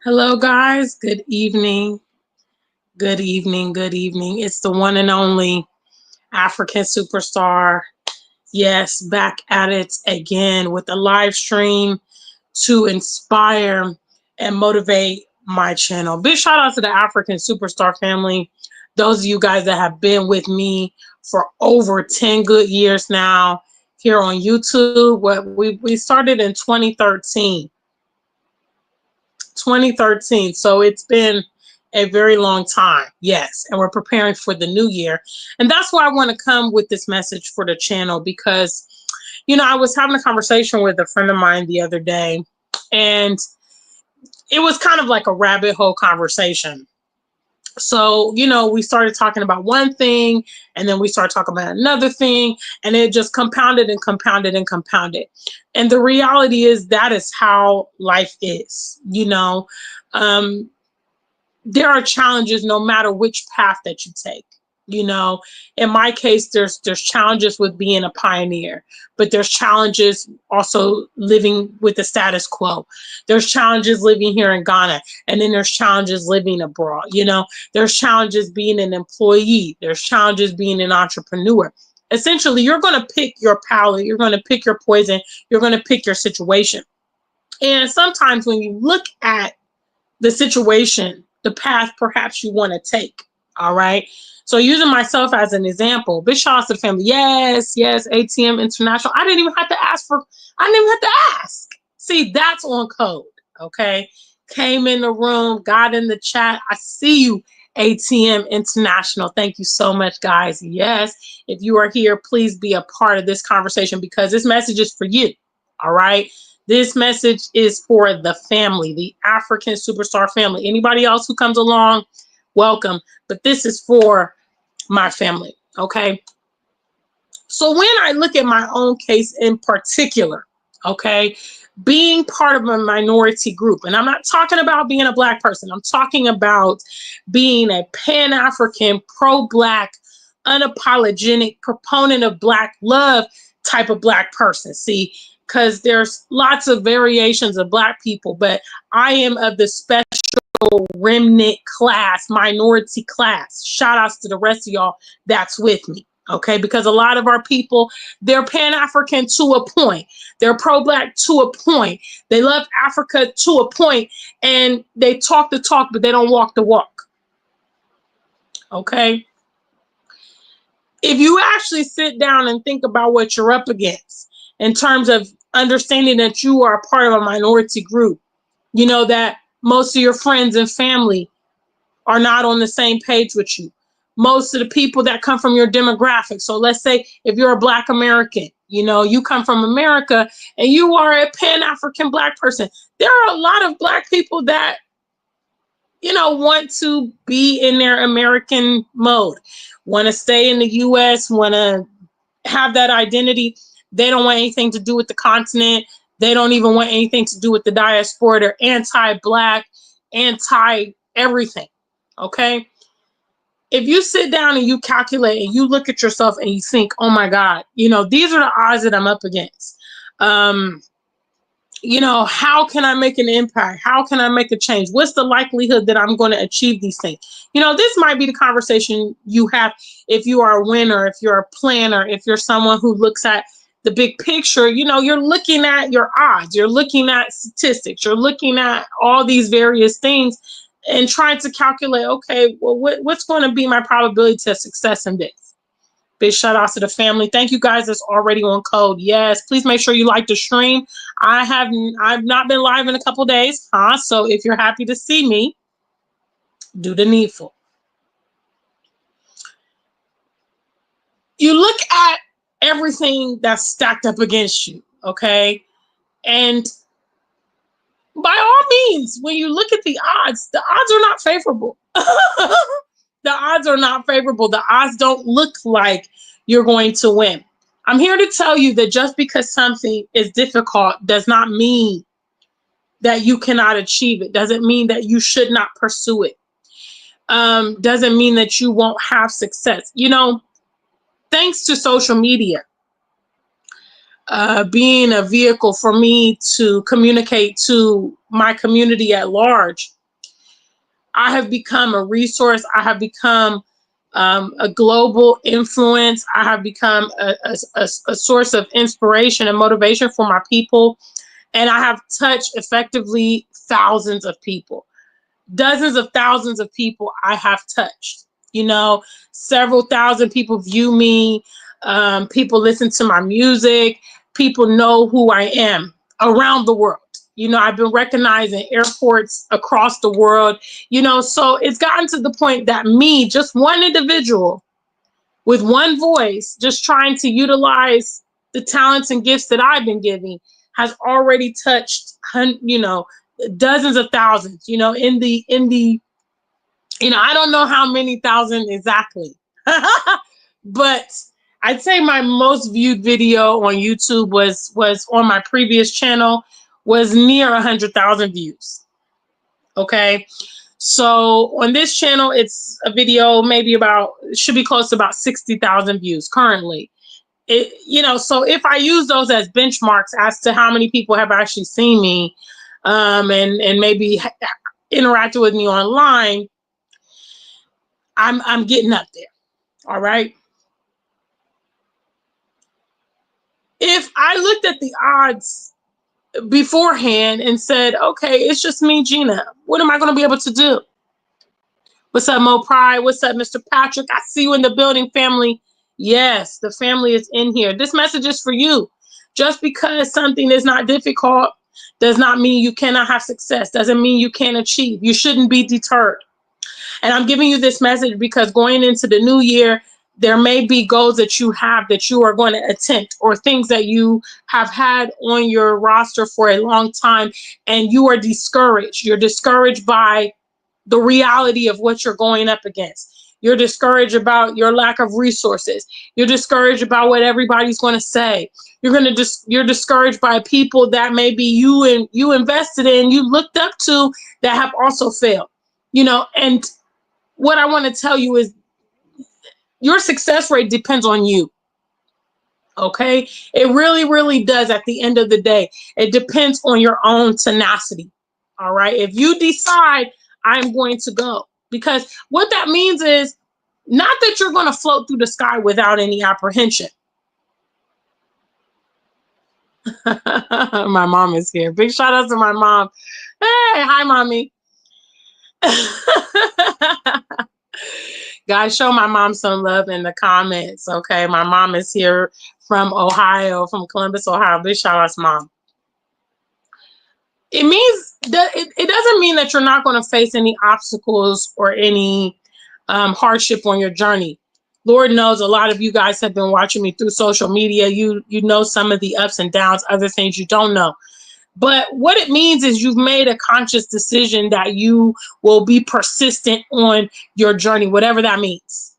Hello, guys. Good evening. Good evening. Good evening. It's the one and only African superstar. Yes, back at it again with a live stream to inspire and motivate my channel. Big shout out to the African superstar family. Those of you guys that have been with me for over 10 good years now here on YouTube. We started in 2013. 2013. So it's been a very long time. Yes. And we're preparing for the new year. And that's why I want to come with this message for the channel because, I was having a conversation with a friend of mine the other day, and it was kind of like a rabbit hole conversation. So, we started talking about one thing, and then we started talking about another thing, and it just compounded and compounded and compounded. And the reality is that is how life is. Um, there are challenges no matter which path that you take. In my case, there's challenges with being a pioneer, but there's challenges also living with the status quo. There's challenges living here in Ghana, and then there's challenges living abroad. There's challenges being an employee. There's challenges being an entrepreneur. Essentially, you're going to pick your palette, you're going to pick your poison, you're going to pick your situation. And sometimes when you look at the situation, the path perhaps you want to take. All right. So using myself as an example, big shout out to the family. Yes, ATM International. I didn't even have to ask. See, that's on code. Okay. Came in the room, got in the chat. I see you, ATM International. Thank you so much, guys. Yes. If you are here, please be a part of this conversation because this message is for you. All right. This message is for the family, the African superstar family. Anybody else who comes along, welcome. But this is for my family, okay? So when I look at my own case in particular, okay, being part of a minority group, and I'm not talking about being a Black person. I'm talking about being a Pan-African, pro-Black, unapologetic proponent of Black love type of Black person. See, because there's lots of variations of Black people, but I am of the special remnant class, minority class. Shout outs to the rest of y'all that's with me. Okay, because a lot of our people, they're Pan-African to a point. They're pro-Black to a point. They love Africa to a point, and they talk the talk, but they don't walk the walk. Okay? If you actually sit down and think about what you're up against in terms of understanding that you are a part of a minority group, that most of your friends and family are not on the same page with you. Most of the people that come from your demographic. So let's say if you're a Black American, you come from America and you are a Pan-African Black person. There are a lot of Black people that, want to be in their American mode, want to stay in the US, want to have that identity. They don't want anything to do with the continent. They don't even want anything to do with the diaspora. They're anti-Black, anti-everything. Okay? If you sit down and you calculate and you look at yourself and you think, oh my God, these are the odds that I'm up against. How can I make an impact? How can I make a change? What's the likelihood that I'm going to achieve these things? This might be the conversation you have if you are a winner, if you're a planner, if you're someone who looks at the big picture. You're looking at your odds, you're looking at statistics, you're looking at all these various things and trying to calculate, okay, well, what's going to be my probability to success in this? Big shout out to the family. Thank you guys that's already on code. Yes, please make sure you like the stream. I've not been live in a couple days, so if you're happy to see me, do the needful. You look at everything that's stacked up against you, okay? And by all means, when you look at the odds are not favorable. The odds are not favorable. The odds don't look like you're going to win. I'm here to tell you that just because something is difficult does not mean that you cannot achieve it. Doesn't mean that you should not pursue it. Doesn't mean that you won't have success. Thanks to social media, being a vehicle for me to communicate to my community at large, I have become a resource. I have become a global influence. I have become a source of inspiration and motivation for my people. And I have touched effectively thousands of people. Dozens of thousands of people I have touched. You know, several thousand people view me. People listen to my music. People know who I am around the world. You know, I've been recognized in airports across the world. You know, so it's gotten to the point that me, just one individual with one voice, just trying to utilize the talents and gifts that I've been giving, has already touched, you know, dozens of thousands. You know, you know, I don't know how many thousand exactly, but I'd say my most viewed video on YouTube was on my previous channel, was near 100,000 views. Okay. So on this channel, it's a video maybe about, should be close to about 60,000 views currently. You know, so if I use those as benchmarks as to how many people have actually seen me, and maybe interacted with me online, I'm getting up there. All right. If I looked at the odds beforehand and said, okay, it's just me, Gina, what am I going to be able to do? What's up, Mo Pride? What's up, Mr. Patrick? I see you in the building, family. Yes, the family is in here. This message is for you. Just because something is not difficult does not mean you cannot have success. Doesn't mean you can't achieve. You shouldn't be deterred. And I'm giving you this message because going into the new year, there may be goals that you have that you are going to attempt, or things that you have had on your roster for a long time, and you are discouraged. You're discouraged by the reality of what you're going up against. You're discouraged about your lack of resources. You're discouraged about what everybody's going to say. You're discouraged by people that maybe you invested in, you looked up to, that have also failed. You know, and what I want to tell you is your success rate depends on you. Okay? It really, really does at the end of the day. It depends on your own tenacity. All right? If you decide I'm going to go, because what that means is not that you're going to float through the sky without any apprehension. My mom is here. Big shout out to my mom. Hey, hi, mommy. Guys, show my mom some love in the comments. Okay, my mom is here from Ohio, from Columbus, Ohio. Big shout out to mom. It means that it doesn't mean that you're not going to face any obstacles or any hardship on your journey. Lord knows a lot of you guys have been watching me through social media. You know some of the ups and downs, other things you don't know. But what it means is you've made a conscious decision that you will be persistent on your journey, whatever that means.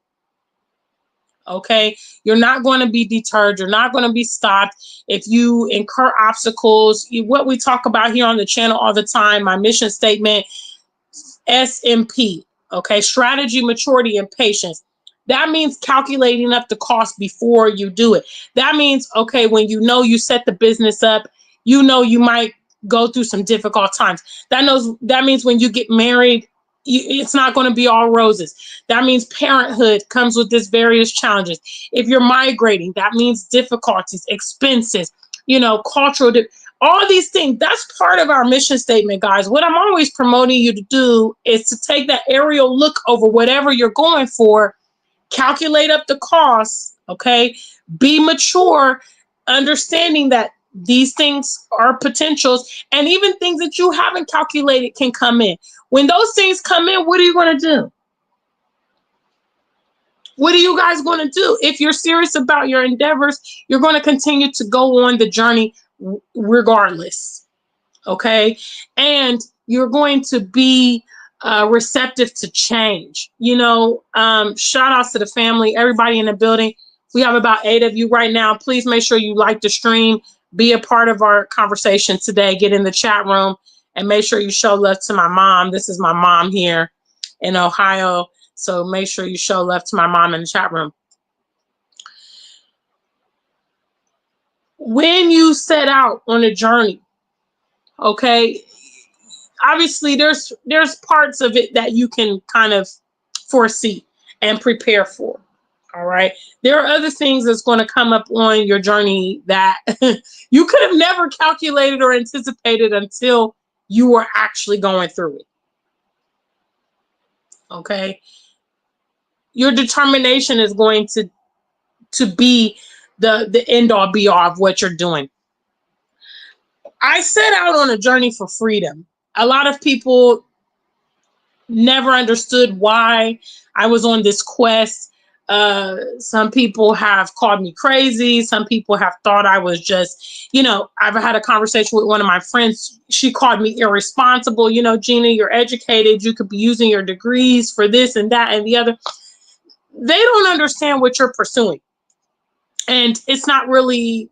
Okay, you're not going to be deterred. You're not going to be stopped if you incur obstacles. What we talk about here on the channel all the time, my mission statement, SMP. Okay, strategy, maturity, and patience. That means calculating up the cost before you do it. That means, okay, when you know you set the business up, you know you might go through some difficult times. That means when you get married, it's not going to be all roses. That means parenthood comes with this various challenges. If you're migrating, that means difficulties, expenses, you know, cultural, all these things. That's part of our mission statement, guys. What I'm always promoting you to do is to take that aerial look over whatever you're going for, calculate up the costs, okay? Be mature, understanding that these things are potentials, and even things that you haven't calculated can come in. When those things come in, what are you going to do? What are you guys going to do? If you're serious about your endeavors, you're going to continue to go on the journey regardless, okay? And you're going to be receptive to change. You know, shout outs to the family, everybody in the building. We have about 8 of you right now. Please make sure you like the stream, be a part of our conversation today, get in the chat room, and make sure you show love to my mom. This is my mom here in Ohio. So make sure you show love to my mom in the chat room. When you set out on a journey, okay, obviously there's parts of it that you can kind of foresee and prepare for. All right. There are other things that's going to come up on your journey that you could have never calculated or anticipated until you were actually going through it. Okay. Your determination is going to be the end all be all of what you're doing. I set out on a journey for freedom. A lot of people never understood why I was on this quest. Some people have called me crazy. Some people have thought I was just, I've had a conversation with one of my friends. She called me irresponsible. Gina, you're educated. You could be using your degrees for this and that and the other. They don't understand what you're pursuing. And it's not really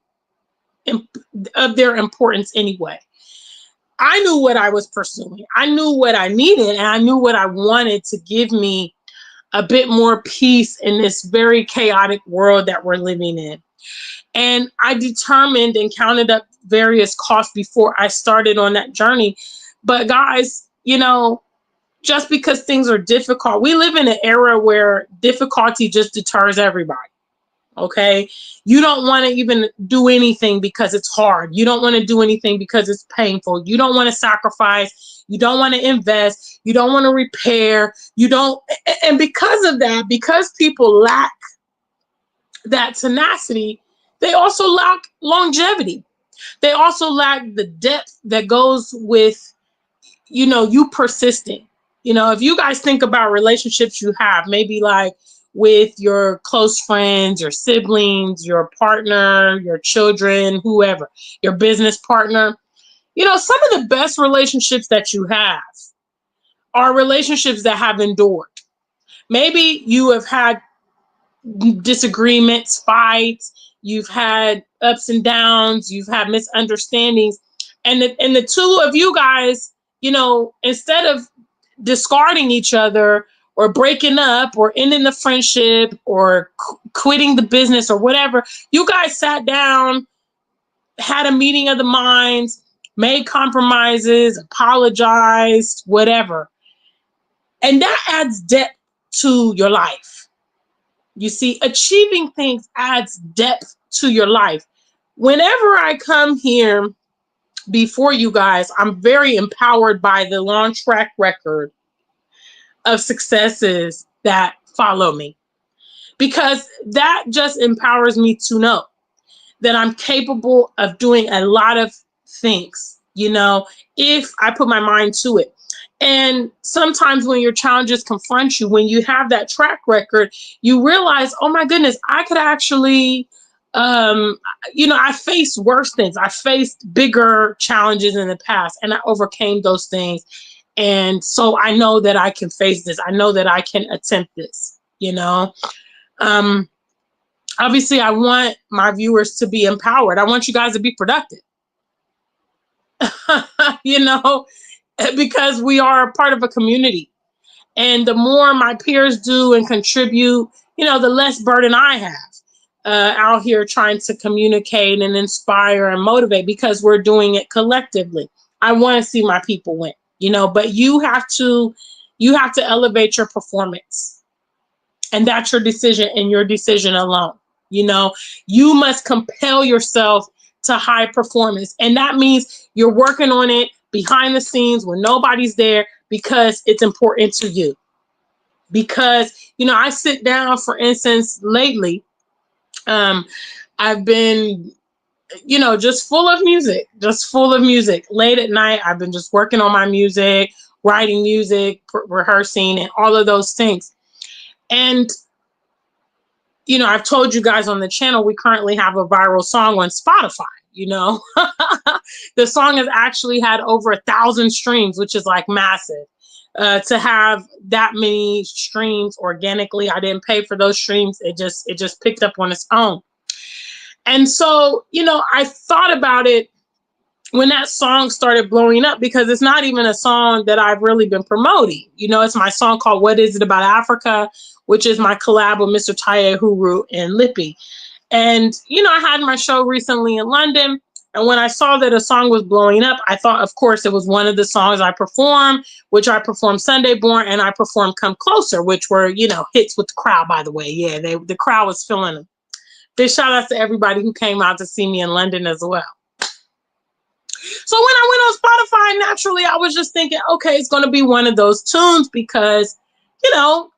of their importance anyway. I knew what I was pursuing. I knew what I needed, and I knew what I wanted to give me a bit more peace in this very chaotic world that we're living in. And I determined and counted up various costs before I started on that journey. But guys, just because things are difficult, we live in an era where difficulty just deters everybody. Okay. You don't want to even do anything because it's hard. You don't want to do anything because it's painful. You don't want to sacrifice. You don't want to invest. You don't want to repair. And because of that, because people lack that tenacity, they also lack longevity. They also lack the depth that goes with, you persisting. If you guys think about relationships you have, maybe like with your close friends, your siblings, your partner, your children, whoever, your business partner, some of the best relationships that you have are relationships that have endured. Maybe you have had disagreements, fights, you've had ups and downs, you've had misunderstandings, and the two of you guys, instead of discarding each other or breaking up or ending the friendship or quitting the business or whatever, you guys sat down, had a meeting of the minds, made compromises, apologized, whatever. And that adds depth to your life. You see, achieving things adds depth to your life. Whenever I come here before you guys, I'm very empowered by the long track record of successes that follow me, because that just empowers me to know that I'm capable of doing a lot of things, if I put my mind to it. And sometimes when your challenges confront you, when you have that track record, you realize, oh my goodness, I could actually, I faced worse things. I faced bigger challenges in the past and I overcame those things. And so I know that I can face this. I know that I can attempt this, Obviously, I want my viewers to be empowered. I want you guys to be productive, because we are a part of a community. And the more my peers do and contribute, the less burden I have out here trying to communicate and inspire and motivate, because we're doing it collectively. I want to see my people win, but you have to elevate your performance. And that's your decision and your decision alone. You must compel yourself to high performance. And that means you're working on it behind the scenes when nobody's there, because it's important to you. Because, I sit down, for instance, lately, I've been, just full of music. Late at night, I've been just working on my music, writing music, rehearsing, and all of those things. And, I've told you guys on the channel, we currently have a viral song on Spotify, The song has actually had over 1,000 streams, which is like massive. To have that many streams organically, I didn't pay for those streams. It just picked up on its own. And so, I thought about it when that song started blowing up, because it's not even a song that I've really been promoting. It's my song called What Is It About Africa, which is my collab with Mr. Taye Huru and Lippy. And, I had my show recently in London. And when I saw that a song was blowing up, I thought, of course, it was one of the songs I performed, which I performed Sunday Born, and I performed Come Closer, which were, hits with the crowd, by the way. Yeah, the crowd was feeling them. Big shout out to everybody who came out to see me in London as well. So when I went on Spotify, naturally, I was just thinking, okay, it's going to be one of those tunes because,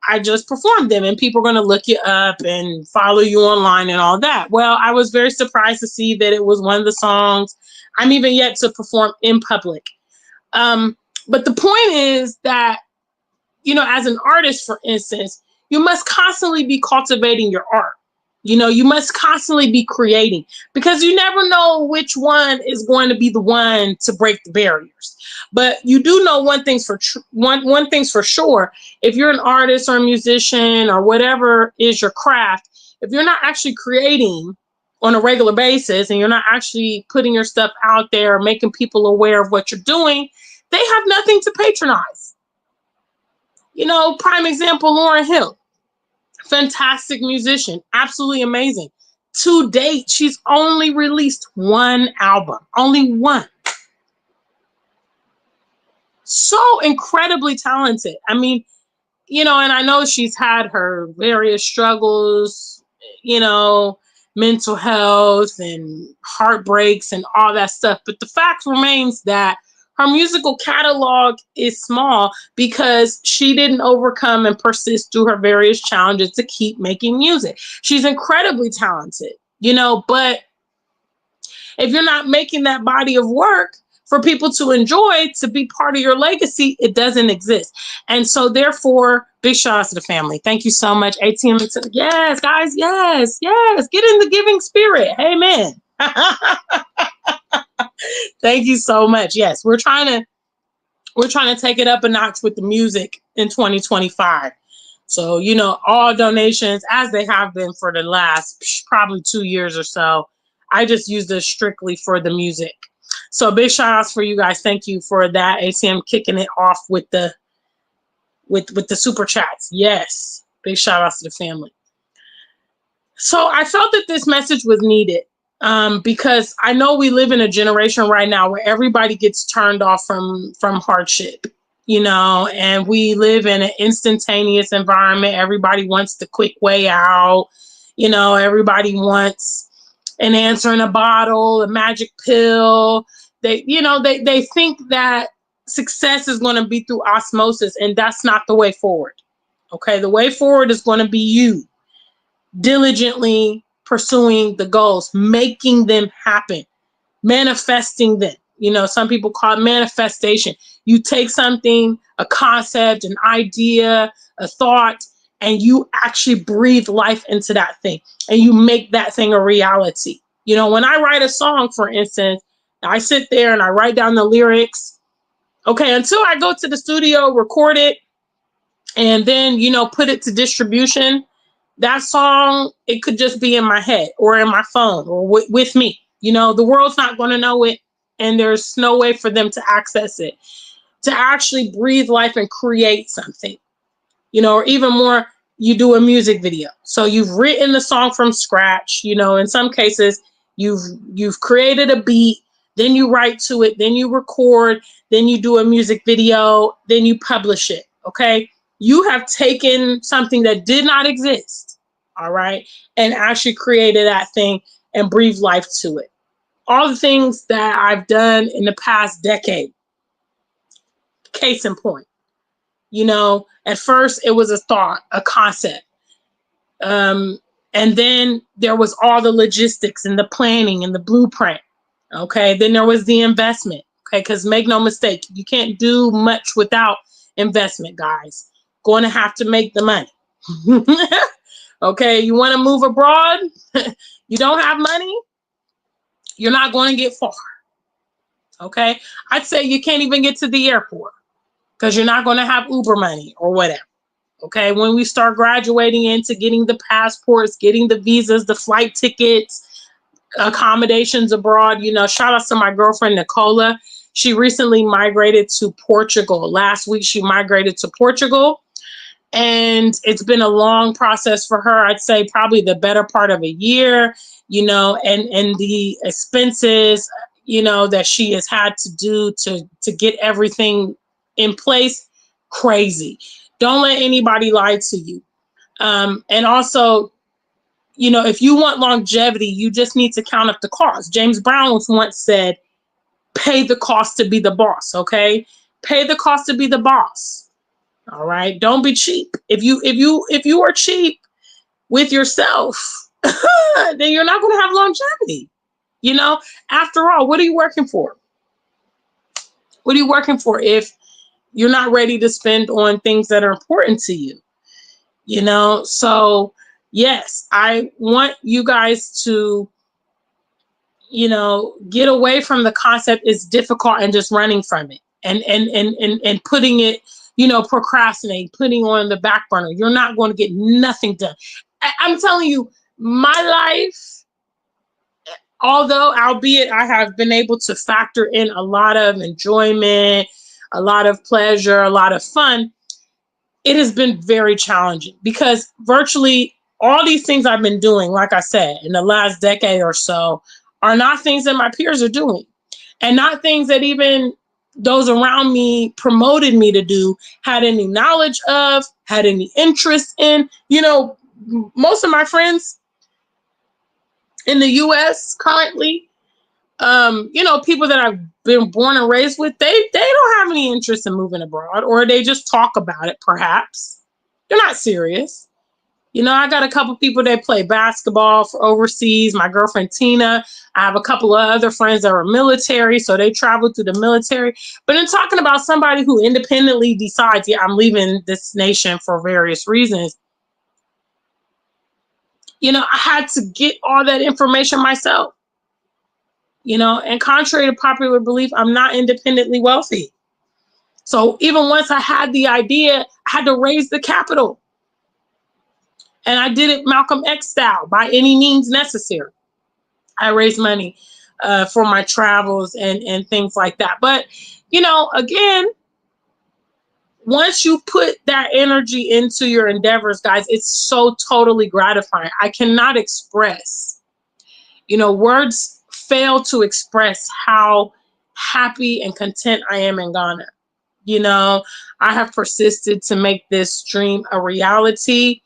I just performed them and people are going to look you up and follow you online and all that. Well, I was very surprised to see that it was one of the songs I'm even yet to perform in public. But the point is that, as an artist, for instance, you must constantly be cultivating your art. You must constantly be creating because you never know which one is going to be the one to break the barriers. But you do know one thing's for sure. If you're an artist or a musician or whatever is your craft, if you're not actually creating on a regular basis and you're not actually putting your stuff out there, making people aware of what you're doing, they have nothing to patronize. Prime example, Lauryn Hill. Fantastic musician, absolutely amazing. To date, she's only released one album, only one. So incredibly talented. I mean, and I know she's had her various struggles, mental health and heartbreaks and all that stuff. But the fact remains that her musical catalog is small because she didn't overcome and persist through her various challenges to keep making music. She's incredibly talented, but if you're not making that body of work for people to enjoy, to be part of your legacy, it doesn't exist. And so therefore, big shout out to the family. Thank you so much. ATM, yes, guys, yes. Get in the giving spirit. Amen. Thank you so much. Yes, we're trying to take it up a notch with the music in 2025. So, all donations, as they have been for the last probably 2 years or so, I just use this strictly for the music. So big shout outs for you guys. Thank you for that. ACM kicking it off with the super chats. Yes. Big shout outs to the family. So I felt that this message was needed. Because I know we live in a generation right now where everybody gets turned off from hardship, and we live in an instantaneous environment. Everybody wants the quick way out. Everybody wants an answer in a bottle, a magic pill. They think that success is going to be through osmosis, and that's not the way forward. Okay. The way forward is going to be you diligently pursuing the goals, making them happen, manifesting them. Some people call it manifestation. You take something, a concept, an idea, a thought, and you actually breathe life into that thing and you make that thing a reality. When I write a song, for instance, I sit there and I write down the lyrics. Okay, until I go to the studio, record it, and then, put it to distribution. That song, it could just be in my head or in my phone or with me. The world's not going to know it, and there's no way for them to access it. To actually breathe life and create something, or even more, you do a music video. So you've written the song from scratch. In some cases, you've created a beat, then you write to it, then you record, then you do a music video, then you publish it. Okay. You have taken something that did not exist, all right, and actually created that thing and breathed life to it. All the things that I've done in the past decade, case in point, at first it was a thought, a concept. And then there was all the logistics and the planning and the blueprint. Okay. Then there was the investment. Okay. Because make no mistake, you can't do much without investment, guys. Going to have to make the money. Okay, you want to move abroad? You don't have money? You're not going to get far. Okay, I'd say you can't even get to the airport because you're not going to have Uber money or whatever. Okay, when we start graduating into getting the passports, getting the visas, the flight tickets, accommodations abroad, shout out to my girlfriend, Nicola. She recently migrated to Portugal. Last week, she migrated to Portugal. And it's been a long process for her. I'd say probably the better part of a year. and the expenses, that she has had to do to get everything in place. Crazy. Don't let anybody lie to you. And also, if you want longevity, you just need to count up the cost. James Brown was once said, pay the cost to be the boss, okay? Pay the cost to be the boss. All right. Don't be cheap. If you are cheap with yourself, then you're not going to have longevity. After all, what are you working for? What are you working for if you're not ready to spend on things that are important to you? So yes, I want you guys to, get away from the concept it's difficult and just running from it and putting it, procrastinating, putting on the back burner. You're not going to get nothing done. I'm telling you, my life, although albeit I have been able to factor in a lot of enjoyment, a lot of pleasure, a lot of fun, it has been very challenging because virtually all these things I've been doing, like I said, in the last decade or so, are not things that my peers are doing, and not things that even those around me promoted me to do, had any knowledge of, had any interest in. Most of my friends in the US currently, people that I've been born and raised with, they don't have any interest in moving abroad, or they just talk about it, perhaps. They're not serious. I got a couple people that play basketball for overseas. My girlfriend Tina. I have a couple of other friends that are military, so they travel through the military. But in talking about somebody who independently decides, yeah, I'm leaving this nation for various reasons, I had to get all that information myself. And contrary to popular belief, I'm not independently wealthy. So even once I had the idea, I had to raise the capital. And I did it Malcolm X style, by any means necessary. I raised money for my travels and things like that. But, again, once you put that energy into your endeavors, guys, it's so totally gratifying. I cannot express, words fail to express how happy and content I am in Ghana. I have persisted to make this dream a reality.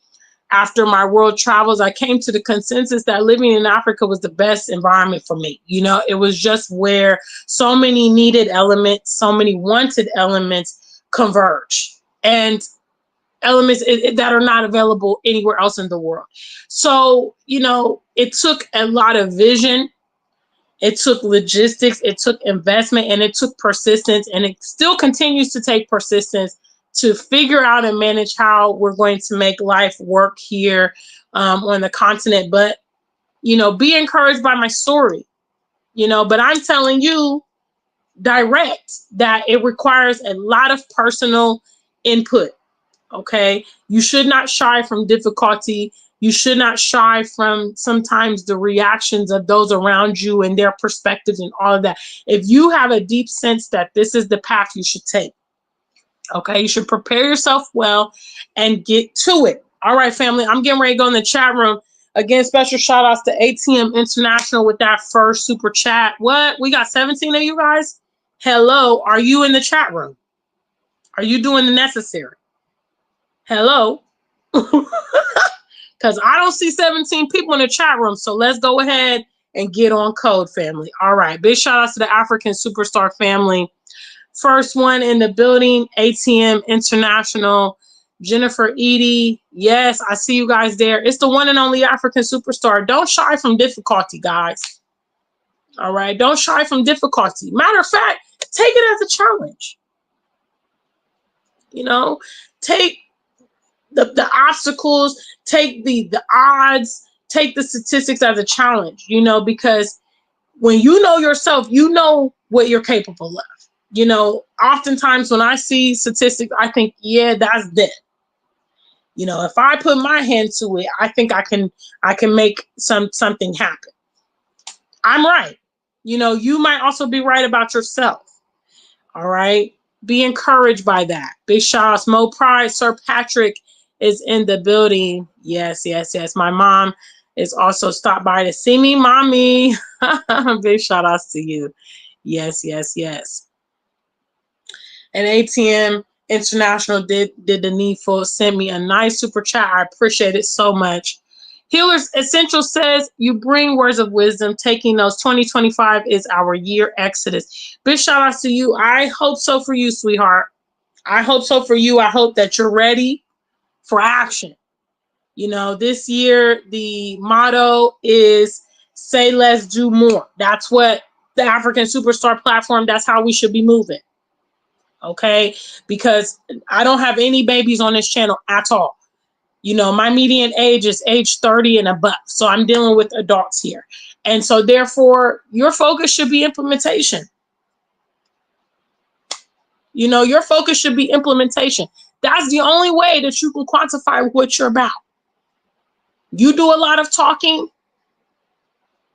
After my world travels, I came to the consensus that living in Africa was the best environment for me. It was just where so many needed elements, so many wanted elements converge, and elements that are not available anywhere else in the world. So, it took a lot of vision. It took logistics, it took investment, and it took persistence, and it still continues to take persistence to figure out and manage how we're going to make life work here on the continent. But, be encouraged by my story, but I'm telling you direct that it requires a lot of personal input. Okay. You should not shy from difficulty. You should not shy from sometimes the reactions of those around you and their perspectives and all of that. If you have a deep sense that this is the path you should take, okay, you should prepare yourself well and get to it. All right, family, I'm getting ready to go in the chat room. Again, special shout outs to ATM International with that first super chat. What? We got 17 of you guys? Hello, are you in the chat room? Are you doing the necessary? Hello? Because I don't see 17 people in the chat room. So let's go ahead and get on code, family. All right. Big shout outs to the Afrikan Superstar family. First one in the building, ATM International, Jennifer Edie. Yes, I see you guys there. It's the one and only Afrikan Superstar. Don't shy from difficulty, guys. All right. Don't shy from difficulty. Matter of fact, take it as a challenge. Take the obstacles, take the odds, take the statistics as a challenge, because when you know yourself, you know what you're capable of. Oftentimes when I see statistics, I think, yeah, that's dead. If I put my hand to it, I think I can make something happen. I'm right. You might also be right about yourself. All right. Be encouraged by that. Big shout outs, Mo Pride, Sir Patrick is in the building. Yes. My mom is also stopped by to see me, mommy. Big shout outs to you. Yes, yes, yes. And ATM International did the needful, send me a nice super chat. I appreciate it so much. Healers Essential says, you bring words of wisdom. Taking those 2025 is our year exodus. Big shout outs to you. I hope so for you, sweetheart. I hope so for you. I hope that you're ready for action. You know, this year, the motto is say less, do more. That's what the African Superstar platform, that's how we should be moving. Okay? Because I don't have any babies on this channel at all. You know, my median age is age 30 and above. So I'm dealing with adults here. And so therefore, your focus should be implementation. You know, your focus should be implementation. That's the only way that you can quantify what you're about. You do a lot of talking.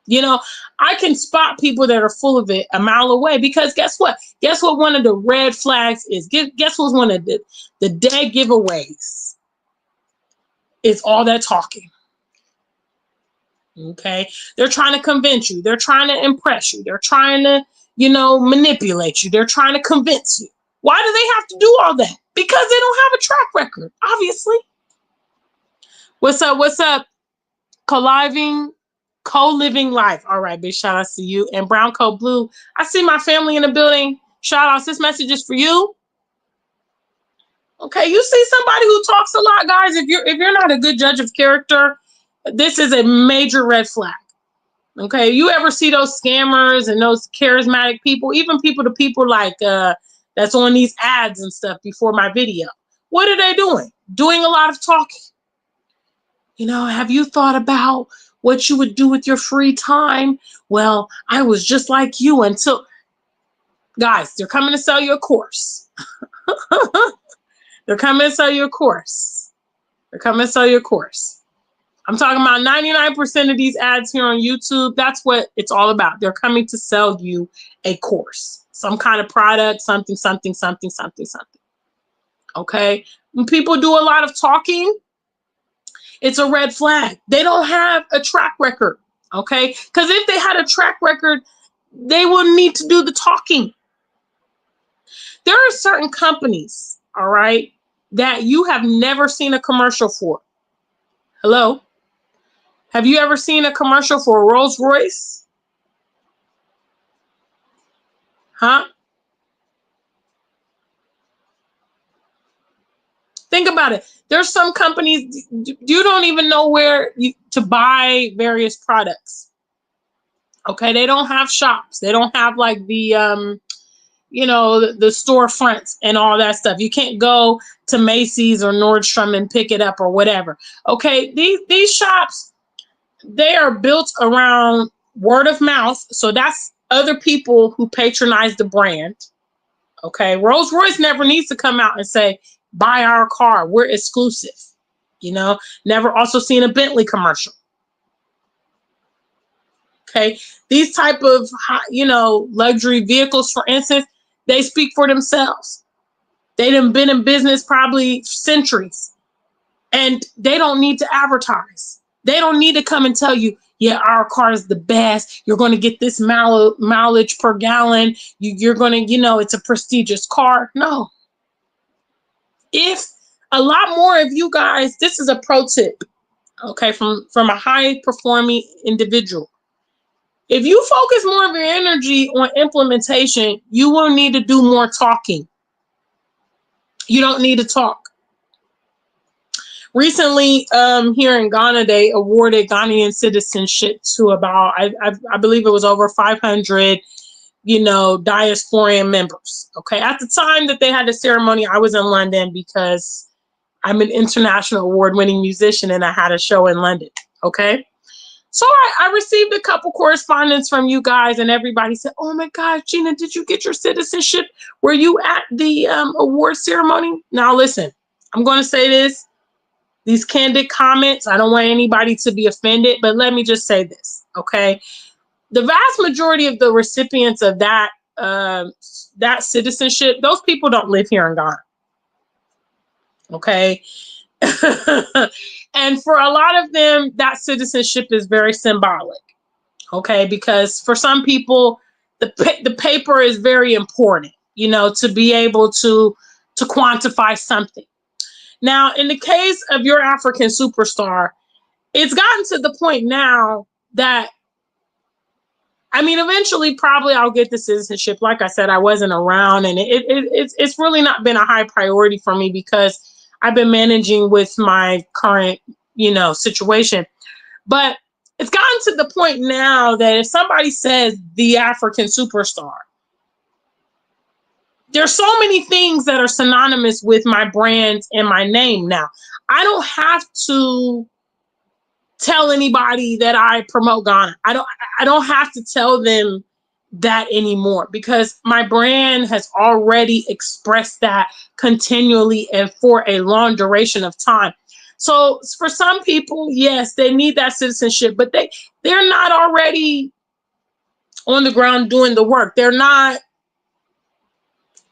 You know, I can spot people that are full of it a mile away, because guess what? Guess what one of the red flags is? Guess what's one of the dead giveaways? It's all that talking. Okay? They're trying to convince you. They're trying to impress you. They're trying to, you know, manipulate you. They're trying to convince you. Why do they have to do all that? Because they don't have a track record, obviously. What's up? What's up? Co-living life. All right, big shout outs to you. And Brown Coat Blue, I see my family in the building. Shout outs. This message is for you. Okay, you see somebody who talks a lot, guys. If you're not a good judge of character, this is a major red flag. Okay, you ever see those scammers and those charismatic people, even people to people like that's on these ads and stuff before my video? What are they doing? Doing a lot of talking. You know, have you thought about what you would do with your free time? Well, I was just like you until... Guys, they're coming to sell you a course. They're coming to sell you a course. They're coming to sell you a course. I'm talking about 99% of these ads here on YouTube. That's what it's all about. They're coming to sell you a course. Some kind of product, something, something, something, something, something. Okay? When people do a lot of talking, it's a red flag. They don't have a track record. Okay? Because if they had a track record, they wouldn't need to do the talking. There are certain companies, all right, that you have never seen a commercial for. Hello? Have you ever seen a commercial for a Rolls Royce? Huh? Think about it. There's some companies, you don't even know where to buy various products. Okay, they don't have shops. They don't have like the you know, the storefronts and all that stuff. You can't go to Macy's or Nordstrom and pick it up or whatever. Okay, these shops, they are built around word of mouth. So that's other people who patronize the brand. Okay, Rolls Royce never needs to come out and say, buy our car, we're exclusive. You know, never also seen a Bentley commercial. Okay, these type of, you know, luxury vehicles, for instance, they speak for themselves. They done been in business probably centuries, and they don't need to advertise. They don't need to come and tell you, yeah, our car is the best. You're going to get this mileage per gallon. You're going to, you know, it's a prestigious car. No. If a lot more of you guys, this is a pro tip, okay, from a high performing individual. If you focus more of your energy on implementation, you will need to do more talking. You don't need to talk. Recently, here in Ghana, they awarded Ghanaian citizenship to about, I believe it was over 500, you know, diasporian members. Okay, at the time that they had the ceremony, I was in London because I'm an international award-winning musician and I had a show in London. Okay. So I received a couple correspondence from you guys, and everybody said, oh my gosh, Gina, did you get your citizenship? Were you at the award ceremony? Now listen, I'm going to say this, these candid comments, I don't want anybody to be offended, but let me just say this, okay? The vast majority of the recipients of that, that citizenship, those people don't live here in Ghana, okay? And for a lot of them, that citizenship is very symbolic. Okay, because for some people, the paper is very important, you know, to be able to quantify something. Now, in the case of your African superstar, it's gotten to the point now that, I mean, eventually, probably I'll get the citizenship. Like I said, I wasn't around, and it's really not been a high priority for me because I've been managing with my current, you know, situation. But it's gotten to the point now that if somebody says the African superstar, there's so many things that are synonymous with my brand and my name now. I don't have to tell anybody that I promote Ghana. I don't have to tell them that anymore because my brand has already expressed that continually and for a long duration of time. So for some people, yes, they need that citizenship, but they're not already on the ground doing the work. They're not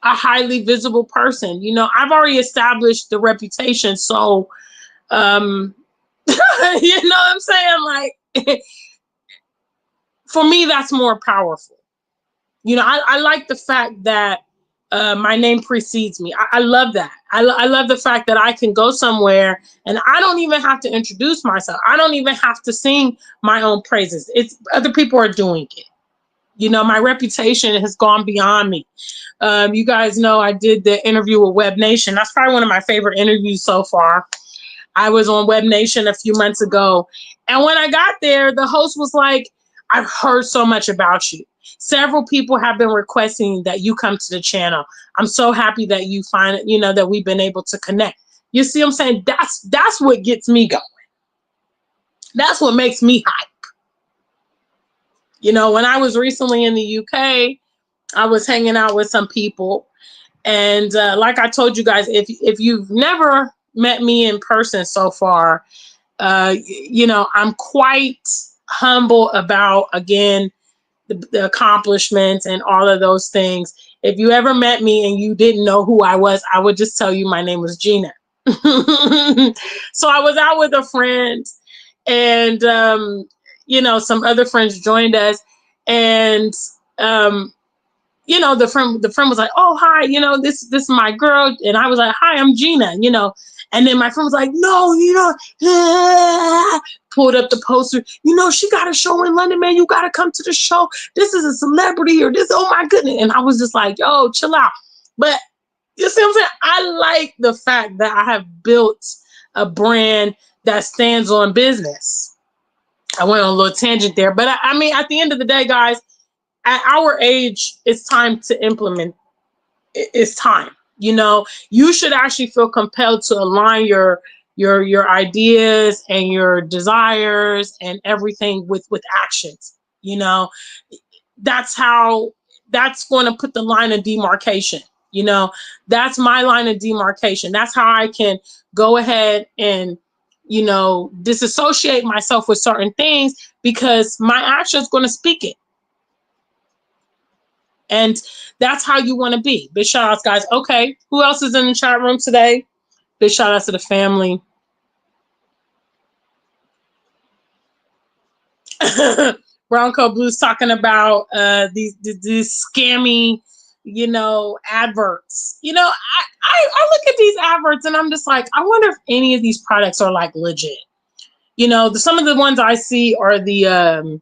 a highly visible person. You know, I've already established the reputation. So you know what I'm saying? Like for me, that's more powerful. You know, I like the fact that my name precedes me. I love that. I love the fact that I can go somewhere and I don't even have to introduce myself. I don't even have to sing my own praises. It's other people are doing it. You know, my reputation has gone beyond me. You guys know I did the interview with Web Nation. That's probably one of my favorite interviews so far. I was on Web Nation a few months ago. And when I got there, the host was like, I've heard so much about you. Several people have been requesting that you come to the channel. I'm so happy that you find it, you know, that we've been able to connect. You see what I'm saying? That's what gets me going. That's what makes me hype. You know, when I was recently in the UK, I was hanging out with some people. And like I told you guys, if you've never met me in person so far, you know, I'm quite humble about, again, the accomplishments and all of those things. If you ever met me and you didn't know who I was, I would just tell you my name was Gina. So I was out with a friend, and you know, some other friends joined us, and you know, the friend was like, "Oh, hi, you know, this is my girl," and I was like, "Hi, I'm Gina," you know, and then my friend was like, "No, you know," pulled up the poster, "You know, she got a show in London, man. You got to come to the show. This is a celebrity, or this, oh my goodness," and I was just like, "Yo, chill out." But you see what I'm saying? I like the fact that I have built a brand that stands on business. I went on a little tangent there, but I mean, at the end of the day, guys, at our age, it's time to implement. It's time. You know, you should actually feel compelled to align your ideas and your desires and everything with actions. You know, that's how, that's going to put the line of demarcation. You know, that's my line of demarcation. That's how I can go ahead and, you know, disassociate myself with certain things because my action is going to speak it. And that's how you want to be. Big shout outs, guys. Okay, who else is in the chat room today? Big shout outs to the family. Bronco Blues talking about these scammy, you know, adverts. You know, I look at these adverts and I'm just like, I wonder if any of these products are like legit. You know, some of the ones I see are the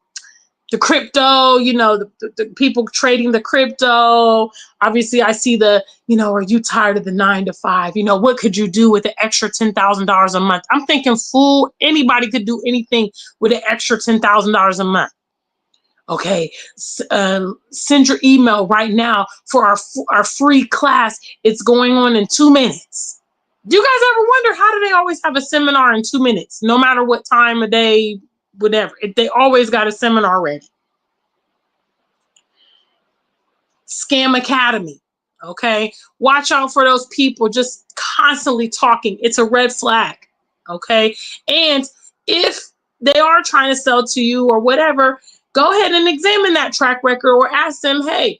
crypto, you know, the people trading the crypto. Obviously, I see the, you know, are you tired of the 9 to 5? You know, what could you do with the extra $10,000 a month? I'm thinking, fool, anybody could do anything with an extra $10,000 a month. Okay, send your email right now for our free class. It's going on in 2 minutes. Do you guys ever wonder how do they always have a seminar in 2 minutes, no matter what time of day, whatever? They always got a seminar ready. Scam Academy. Okay, watch out for those people just constantly talking. It's a red flag. Okay, and if they are trying to sell to you or whatever, go ahead and examine that track record or ask them, hey,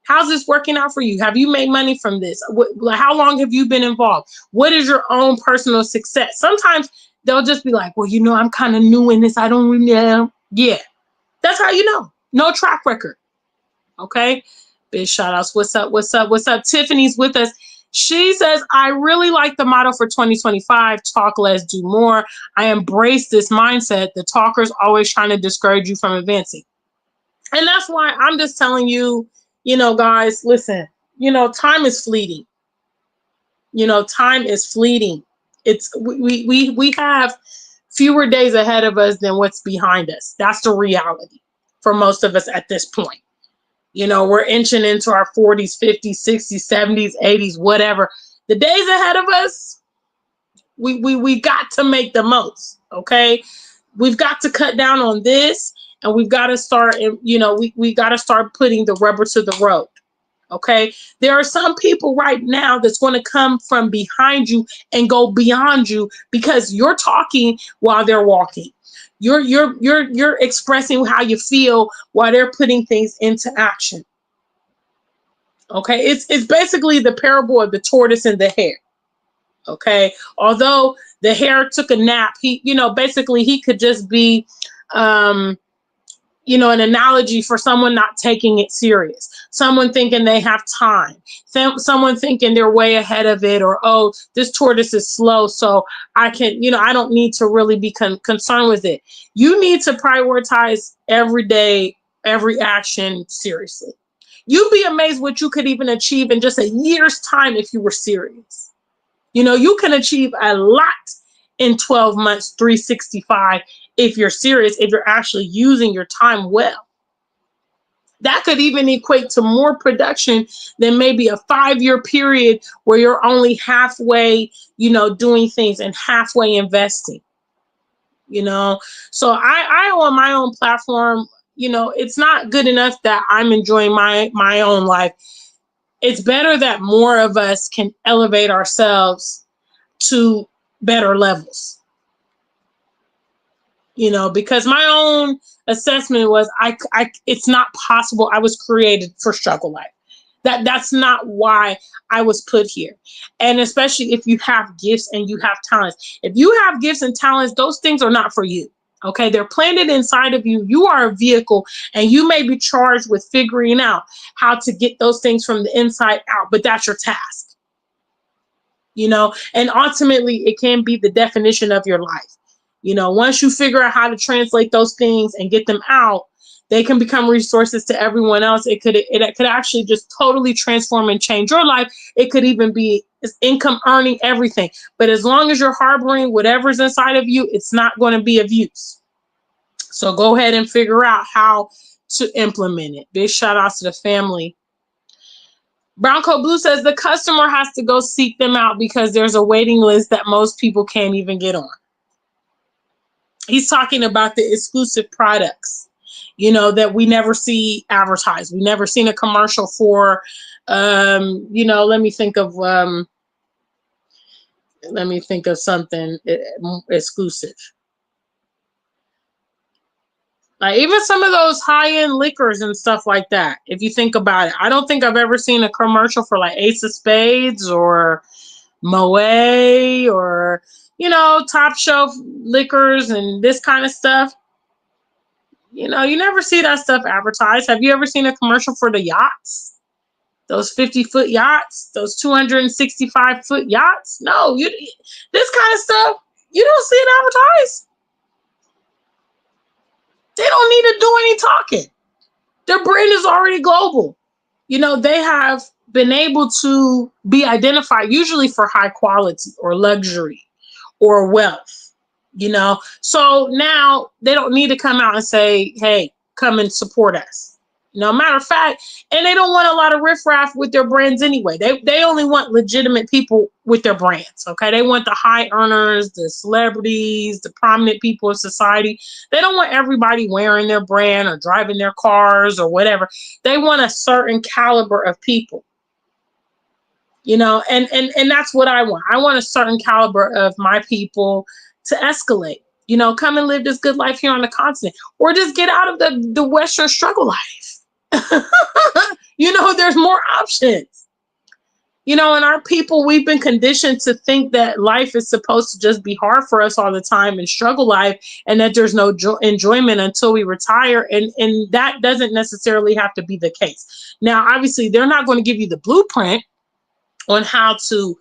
How's this working out for you? Have you made money from this? How long have you been involved? What is your own personal success? Sometimes they'll just be like, well, I'm kind of new in this. I don't really know. Yeah, that's how you know. No track record. Okay. Big shout outs. What's up? What's up? What's up? Tiffany's with us. She says, I really like the motto for 2025, talk less, do more. I embrace this mindset. The talker's always trying to discourage you from advancing. And that's why I'm just telling you, guys, listen, time is fleeting. Time is fleeting. We have fewer days ahead of us than what's behind us. That's the reality for most of us at this point. We're inching into our 40s, 50s, 60s, 70s, 80s, whatever. The days ahead of us, we got to make the most, okay? We've got to cut down on this, and we've got to start, we got to start putting the rubber to the road, okay? There are some people right now that's going to come from behind you and go beyond you because you're talking while they're walking. You're expressing how you feel while they're putting things into action. Okay, it's basically the parable of the tortoise and the hare. Okay, although the hare took a nap, basically he could just be an analogy for someone not taking it serious, someone thinking they have time, someone thinking they're way ahead of it, or, oh, this tortoise is slow, so I can, I don't need to really be concerned with it. You need to prioritize every day, every action seriously. You'd be amazed what you could even achieve in just a year's time if you were serious. You can achieve a lot in 12 months, 365, if you're serious, if you're actually using your time well. That could even equate to more production than maybe a 5-year period where you're only halfway, doing things and halfway investing. So I on my own platform, it's not good enough that I'm enjoying my own life. It's better that more of us can elevate ourselves to better levels. Because my own assessment was it's not possible. I was created for struggle life. That's not why I was put here. And especially if you have gifts and you have talents. If you have gifts and talents, those things are not for you. Okay, they're planted inside of you. You are a vehicle, and you may be charged with figuring out how to get those things from the inside out, but that's your task. And ultimately it can be the definition of your life. Once you figure out how to translate those things and get them out, they can become resources to everyone else. It could actually just totally transform and change your life. It could even be income earning, everything. But as long as you're harboring whatever's inside of you, it's not going to be of use. So go ahead and figure out how to implement it. Big shout out to the family. Bronco Blue says the customer has to go seek them out because there's a waiting list that most people can't even get on. He's talking about the exclusive products, that we never see advertised. We never seen a commercial for, let me think of something exclusive. Like even some of those high-end liquors and stuff like that. If you think about it, I don't think I've ever seen a commercial for like Ace of Spades or Moet or, top shelf liquors and this kind of stuff. You never see that stuff advertised. Have you ever seen a commercial for the yachts? Those 50-foot yachts, those 265-foot yachts? No, this kind of stuff, you don't see it advertised. They don't need to do any talking. Their brand is already global. They have been able to be identified usually for high quality or luxury or wealth, So now they don't need to come out and say, hey, come and support us. Matter of fact, and they don't want a lot of riffraff with their brands anyway. They only want legitimate people with their brands, okay? They want the high earners, the celebrities, the prominent people in society. They don't want everybody wearing their brand or driving their cars or whatever. They want a certain caliber of people, and that's what I want. I want a certain caliber of my people to escalate, come and live this good life here on the continent, or just get out of the Western struggle life. There's more options. And our people, we've been conditioned to think that life is supposed to just be hard for us all the time and struggle life, and that there's no enjoyment until we retire. And that doesn't necessarily have to be the case. Now, obviously, they're not going to give you the blueprint on how to,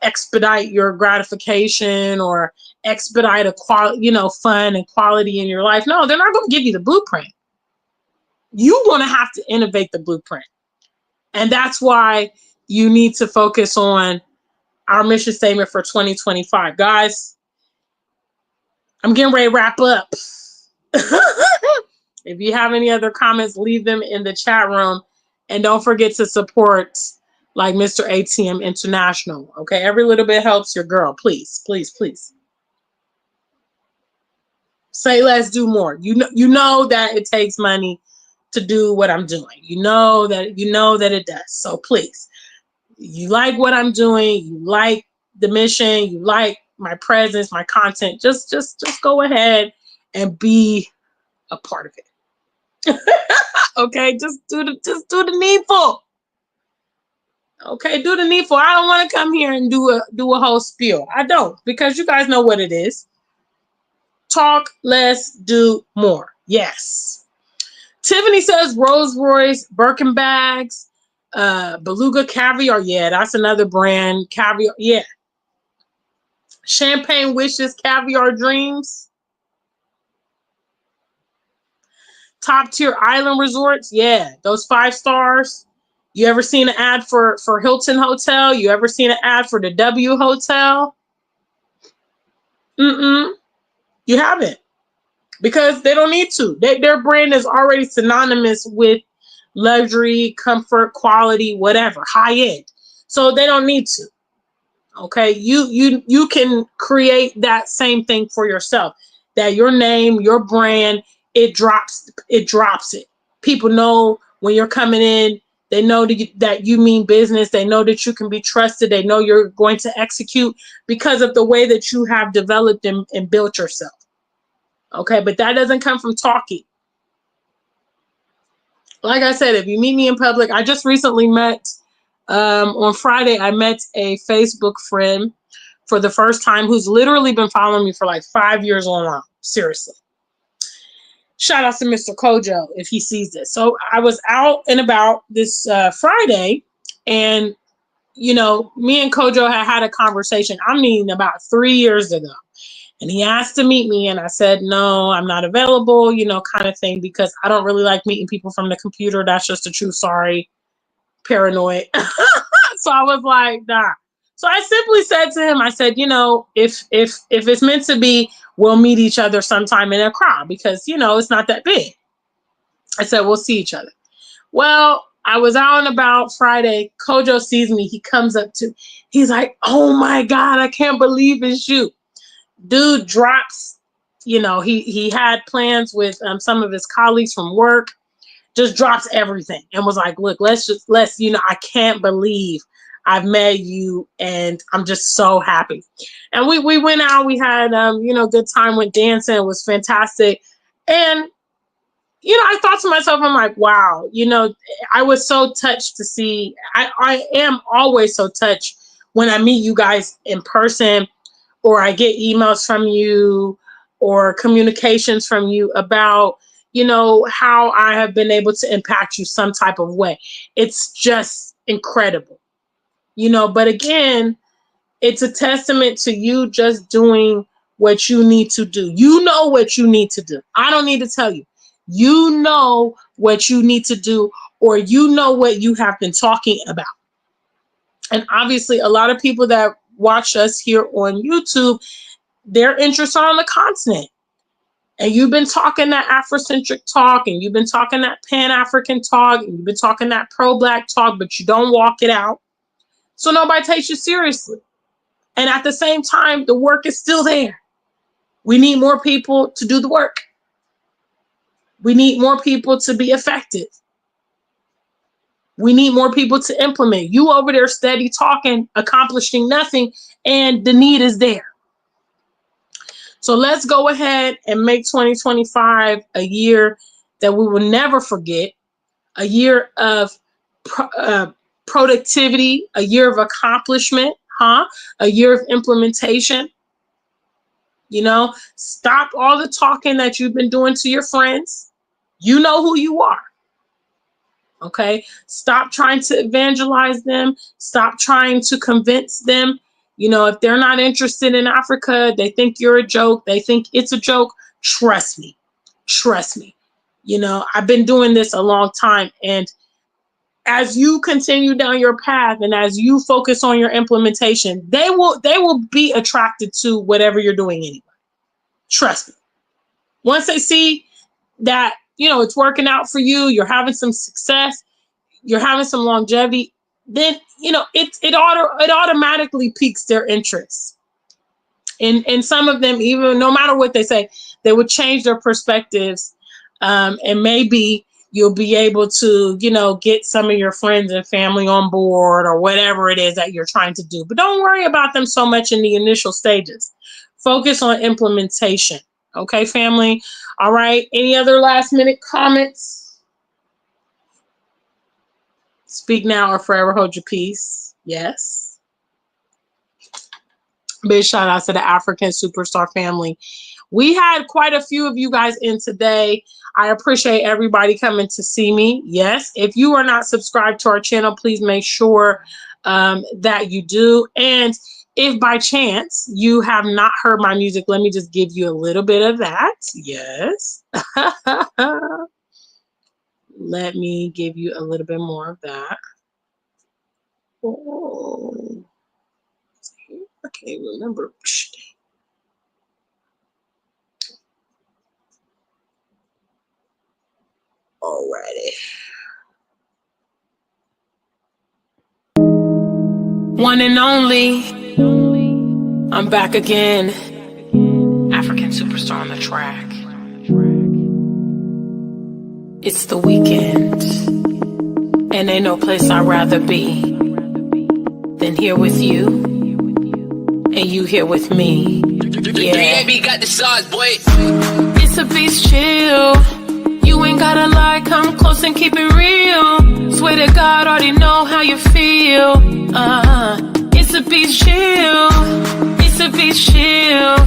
expedite your gratification or expedite fun and quality in your life. No, they're not going to give you the blueprint. You're going to have to innovate the blueprint. And that's why you need to focus on our mission statement for 2025. Guys, I'm getting ready to wrap up. If you have any other comments, leave them in the chat room. And don't forget to support like Mr. ATM International. Okay, every little bit helps your girl. Please, please, please. Say let's do more. You know that it takes money to do what I'm doing. You know that it does. So please. You like what I'm doing, you like the mission, you like my presence, my content, just go ahead and be a part of it. Okay, just do the needful. Okay, do the needful. I don't want to come here and do a whole spiel. I don't, because you guys know what it is. Talk less, do more. Yes. Tiffany says Rolls Royce, Birkin bags. Beluga caviar, yeah, that's another brand. Caviar, yeah. Champagne wishes, caviar dreams. Top tier island resorts, yeah, those 5 stars. You ever seen an ad for Hilton Hotel? You ever seen an ad for the W Hotel? You haven't, because they don't need to. Their brand is already synonymous with luxury, comfort, quality, whatever, high end. So they don't need to. Okay, you can create that same thing for yourself. That your name, your brand, it drops it. People know when you're coming in. They know that you mean business. They know that you can be trusted. They know you're going to execute because of the way that you have developed and built yourself. Okay, but that doesn't come from talking. Like I said, if you meet me in public, I just recently met, on Friday, I met a Facebook friend for the first time who's literally been following me for like 5 years online. Seriously. Shout out to Mr. Kojo if he sees this. So I was out and about this Friday, and, me and Kojo had a conversation, I mean, about 3 years ago. And he asked to meet me, and I said, no, I'm not available, kind of thing, because I don't really like meeting people from the computer. That's just the truth. Sorry, paranoid. So I was like, nah. So I simply said to him, I said, if it's meant to be, we'll meet each other sometime in a crowd, because, it's not that big. I said, we'll see each other. Well, I was out and about Friday. Kojo sees me. He comes up to, he's like, oh my God, I can't believe it's you. Dude drops, he had plans with some of his colleagues from work, just drops everything and was like, look, let's I can't believe I've met you, and I'm just so happy. And we went out, we had, good time, went dancing, it was fantastic. And, I thought to myself, I'm like, wow, I was so touched to see, I am always so touched when I meet you guys in person, or I get emails from you or communications from you about, how I have been able to impact you some type of way. It's just incredible, but again, it's a testament to you just doing what you need to do. You know what you need to do. I don't need to tell you. You know what you need to do, or you know what you have been talking about. And obviously, a lot of people that watch us here on YouTube, their interests are on the continent. And you've been talking that Afrocentric talk, and you've been talking that Pan-African talk, and you've been talking that pro-Black talk, but you don't walk it out. So nobody takes you seriously. And at the same time, the work is still there. We need more people to do the work. We need more people to be effective. We need more people to implement. You over there steady talking, accomplishing nothing, and the need is there. So let's go ahead and make 2025 a year that we will never forget, a year of productivity, a year of accomplishment, huh? A year of implementation. You know, stop all the talking that you've been doing to your friends. You know who you are. Okay? Stop trying to evangelize them. Stop trying to convince them. You know, if they're not interested in Africa, they think you're a joke. They think it's a joke. Trust me. Trust me. You know, I've been doing this a long time. And as you continue down your path and as you focus on your implementation, they will be attracted to whatever you're doing anyway. Trust me. Once they see that, you know, it's working out for you, you're having some success, you're having some longevity, then, you know, it automatically piques their interest. And some of them, even no matter what they say, they would change their perspectives. And maybe you'll be able to, you know, get some of your friends and family on board or whatever it is that you're trying to do. But don't worry about them so much in the initial stages. Focus on implementation. Okay, family? All right. Any other last minute comments? Speak now or forever hold your peace. Yes. Big shout out to the African Superstar family. We had quite a few of you guys in today. I appreciate everybody coming to see me. Yes, if you are not subscribed to our channel, please make sure that you do. And if by chance you have not heard my music, let me just give you a little bit of that. Yes. Let me give you a little bit more of that. Oh, I can't remember. Alrighty. One and only. I'm back again. African Superstar on the track. It's the weekend. And ain't no place I'd rather be than here with you. And you here with me. Yeah. Got the sauce, boy. It's a beast chill. You ain't gotta lie, come close and keep it real. Swear to God, already know how you feel. It's a beast chill. It's a beast chill.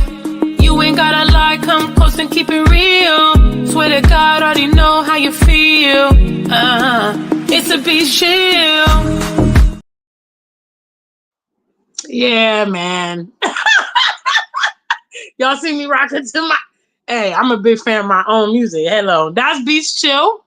You ain't gotta lie, come close and keep it real. Swear to God, already know how you feel. It's a beast chill. Yeah, man. Y'all see me rocking to my... Hey, I'm a big fan of my own music. Hello. That's Beast Chill.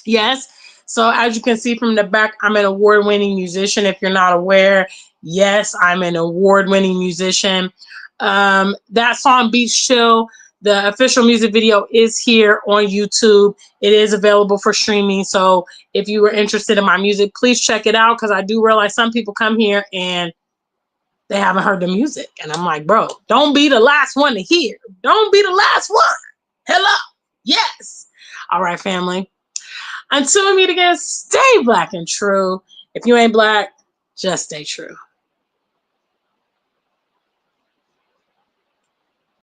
Yes. So as you can see from the back, I'm an award-winning musician. If you're not aware, yes, I'm an award-winning musician. That song, Beast Chill, the official music video is here on YouTube. It is available for streaming. So if you were interested in my music, please check it out, because I do realize some people come here and they haven't heard the music. And I'm like, bro, don't be the last one to hear. Don't be the last one. Hello. Yes. All right, family. Until we meet again, stay black and true. If you ain't black, just stay true.